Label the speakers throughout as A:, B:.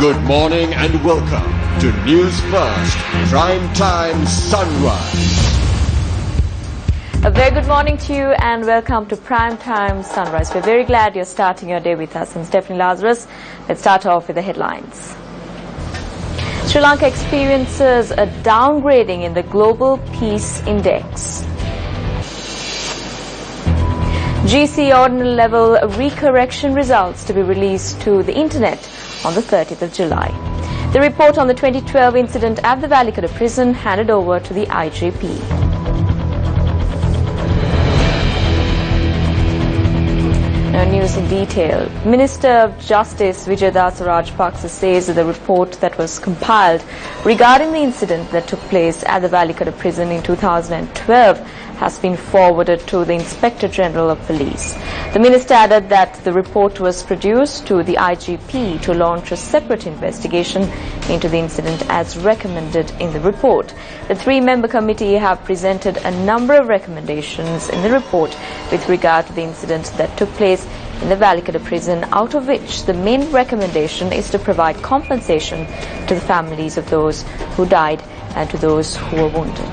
A: Good morning and welcome to News First Prime Time Sunrise.
B: A very good morning to you and welcome to Prime Time Sunrise. We're very glad you're starting your day with us. I'm Stephanie Lazarus. Let's start off with the headlines. Sri Lanka experiences a downgrading in the Global Peace Index. GC ordinal level recorrection results to be released to the internet on the 30th of July. The report on the 2012 incident at the Valikada prison handed over to the IGP. Now news in detail. Minister of Justice Vijayadasa Rajapaksa says that the report that was compiled regarding the incident that took place at the Valikada prison in 2012 has been forwarded to the Inspector General of Police. The minister added that the report was produced to the IGP to launch a separate investigation into the incident as recommended in the report. The three-member committee have presented a number of recommendations in the report with regard to the incident that took place in the Valikada prison, out of which the main recommendation is to provide compensation to the families of those who died and to those who were wounded.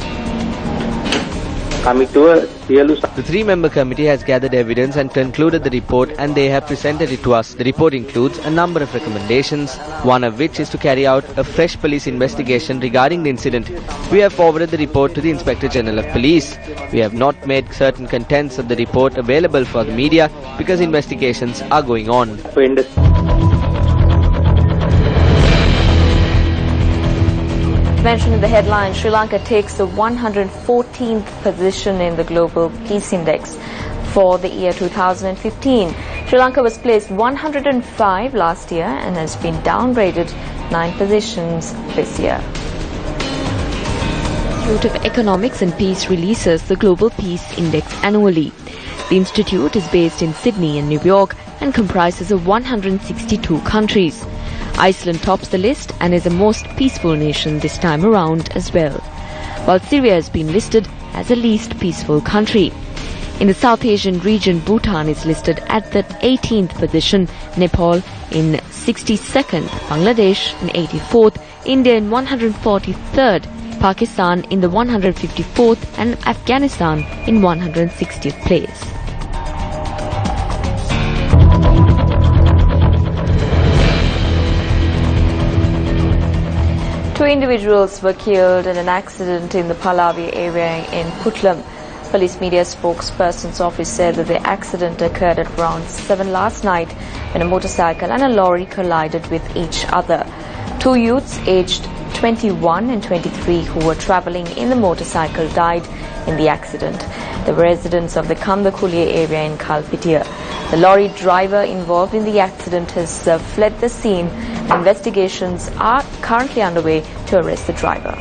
C: The three-member committee has gathered evidence and concluded the report, and they have presented it to us. The report includes a number of recommendations, one of which is to carry out a fresh police investigation regarding the incident. We have forwarded the report to the Inspector General of Police. We have not made certain contents of the report available for the media because investigations are going on.
B: Mentioned in the headline, Sri Lanka takes the 114th position in the Global Peace Index for the year 2015. Sri Lanka was placed 105 last year and has been downgraded 9 positions this year. The Institute of Economics and Peace releases the Global Peace Index annually. The institute is based in Sydney and New York and comprises of 162 countries. Iceland tops the list and is the most peaceful nation this time around as well, while Syria has been listed as the least peaceful country. In the South Asian region, Bhutan is listed at the 18th position, Nepal in 62nd, Bangladesh in 84th, India in 143rd, Pakistan in the 154th and Afghanistan in 160th place. Two individuals were killed in an accident in the Pallavi area in Putlam. Police media spokesperson's office said that the accident occurred at around 7 last night when a motorcycle and a lorry collided with each other. Two youths aged 21 and 23 who were travelling in the motorcycle died in the accident. They were residents of the Kandakulye area in Kalpitia. The lorry driver involved in the accident has fled the scene. Investigations are currently underway to arrest the driver.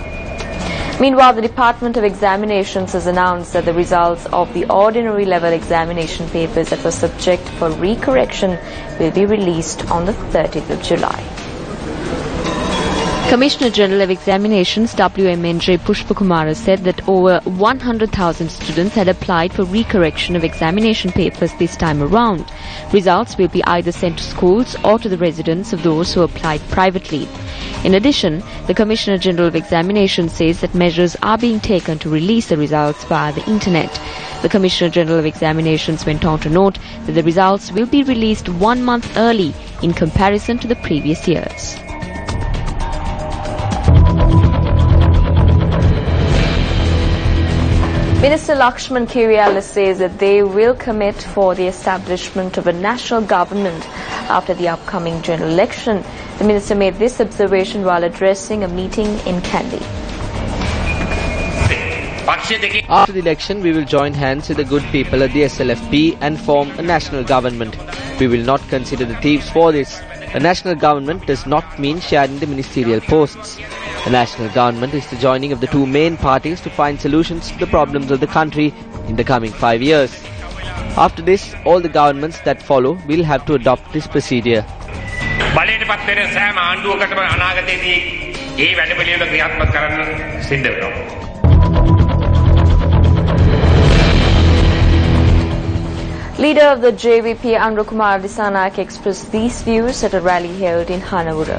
B: Meanwhile, the Department of Examinations has announced that the results of the ordinary level examination papers that were subject for recorrection will be released on the 30th of July. Commissioner General of Examinations WMNJ Pushpakumara said that over 100,000 students had applied for recorrection of examination papers this time around. Results will be either sent to schools or to the residents of those who applied privately. In addition, the Commissioner General of Examinations says that measures are being taken to release the results via the internet. The Commissioner General of Examinations went on to note that the results will be released 1 month early in comparison to the previous years. Minister Lakshman Kirialis says that they will commit for the establishment of a national government after the upcoming general election. The minister made this observation while addressing a meeting in Kandy.
C: After the election, we will join hands with the good people at the SLFP and form a national government. We will not consider the thieves for this. A national government does not mean sharing the ministerial posts. The national government is the joining of the two main parties to find solutions to the problems of the country in the coming 5 years. After this, all the governments that follow will have to adopt this procedure.
B: Leader of the JVP Anurakumar Dissanayake expressed these views at a rally held in Hanawura.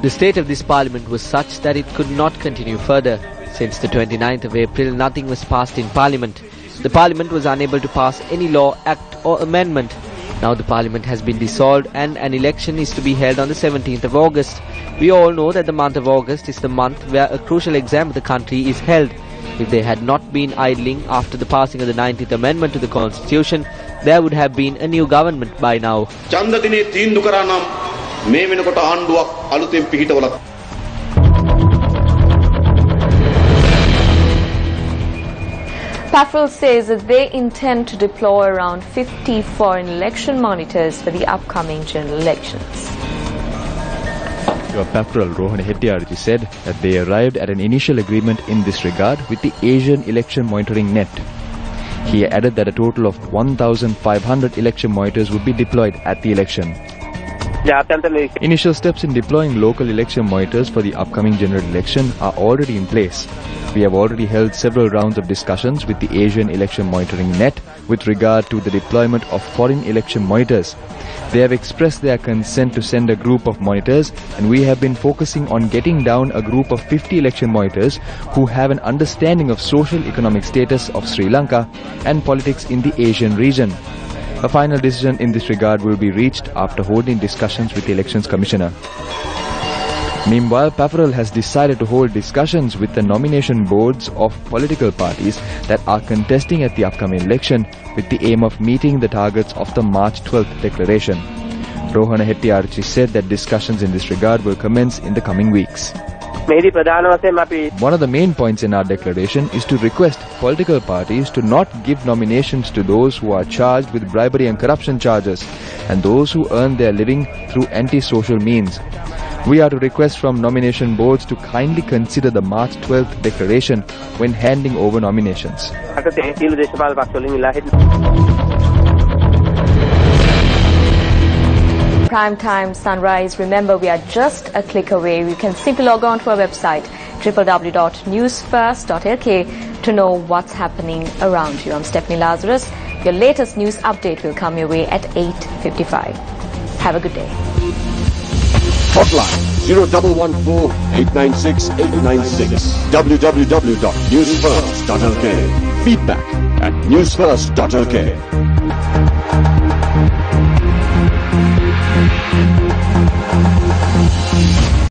C: The state of this parliament was such that it could not continue further. Since the 29th of April, nothing was passed in parliament. The parliament was unable to pass any law, act or amendment. Now the parliament has been dissolved and an election is to be held on the 17th of August. We all know that the month of August is the month where a crucial exam of the country is held. If they had not been idling after the passing of the 19th amendment to the constitution, there would have been a new government by now.
B: PAFL says that they intend to deploy around 50 foreign election monitors for the upcoming general elections.
D: Your PAFL Rohan Hettiarji said that they arrived at an initial agreement in this regard with the Asian Election Monitoring Net. He added that a total of 1,500 election monitors would be deployed at the election. Initial steps in deploying local election monitors for the upcoming general election are already in place. We have already held several rounds of discussions with the Asian Election Monitoring Net with regard to the deployment of foreign election monitors. They have expressed their consent to send a group of monitors, and we have been focusing on getting down a group of 50 election monitors who have an understanding of social economic status of Sri Lanka and politics in the Asian region. A final decision in this regard will be reached after holding discussions with the Elections Commissioner. Meanwhile, PAFL has decided to hold discussions with the nomination boards of political parties that are contesting at the upcoming election with the aim of meeting the targets of the March 12th declaration. Rohana Hettiarchi said that discussions in this regard will commence in the coming weeks. One of the main points in our declaration is to request political parties to not give nominations to those who are charged with bribery and corruption charges and those who earn their living through anti-social means. We are to request from nomination boards to kindly consider the March 12th declaration when handing over nominations.
B: Primetime Sunrise. Remember, we are just a click away. You can simply log on to our website www.newsfirst.lk to know what's happening around you. I'm Stephanie Lazarus. Your latest news update will come your way at 8:55. Have a good day.
A: Hotline 0114 896 896. www.newsfirst.lk. Feedback at newsfirst.lk.